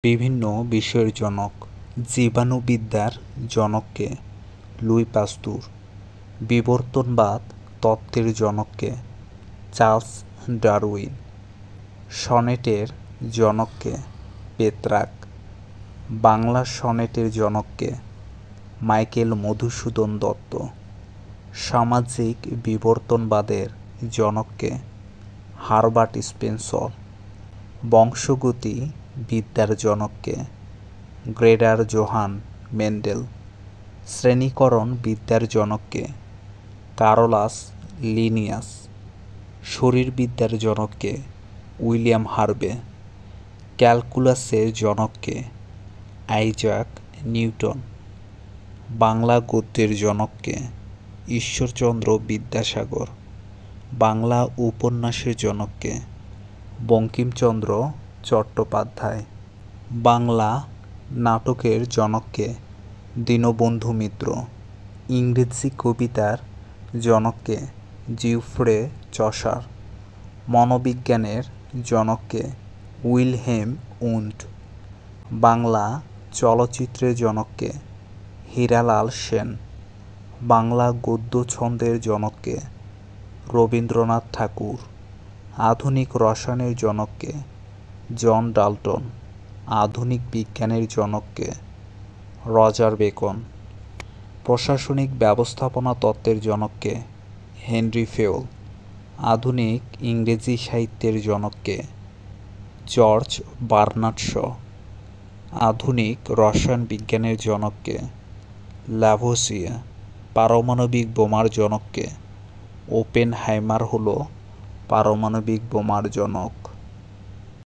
বিভিন্ন বিষয়ের জনক। জীবাণুবিদ্যার জনককে? Luis Pasteur. বিবর্তনবাদ তত্ত্বের জনককে? Charles Darwin. সনেটের জনককে? পেত্রাক। বাংলা সনেটের জনককে? মাইকেল মধুসূদন দত্ত। সামাজিক বিবর্তনবাদের জনককে? Herbert Spencer. বংশগতি বিদ্যার জনককে? Gregor Johann Mendel. শ্রেণীকরণ বিদ্যার জনককে? Carolus Linnaeus. শরীরবিদ্যার জনককে? William Harvey. ক্যালকুলাসের জনককে? Isaac Newton. বাংলা গদ্যের জনককে? ঈশ্বরচন্দ্র বিদ্যাসাগর। বাংলা উপন্যাসের জনককে? বঙ্কিমচন্দ্র চট্টোপাধ্যায়। বাংলা নাটকের জনককে? দীনবন্ধু মিত্র। ইংরেজি কবিতার জনককে? Geoffrey Chaucer. মনোবিজ্ঞানের জনককে? Wilhelm Wundt. বাংলা চলচ্চিত্রের জনককে? হীরালাল সেন। বাংলা গদ্য ছন্দের জনককে? রবীন্দ্রনাথ ঠাকুর। আধুনিক রসায়নের জনককে? John Dalton. আধুনিক বিজ্ঞানের জনককে? Roger beacon. প্রশাসনিক ব্যবস্থাপনা তত্ত্বের জনককে? হেনরি ফেওল। আধুনিক ইংরেজি সাহিত্যের জনককে? George Bernard Shaw. আধুনিক রসায়ন বিজ্ঞানের জনককে? ল্যাভোসিয়ে। পারমাণবিক বোমার জনককে? ওপেনহাইমার হল পারমাণবিক বোমার জনক।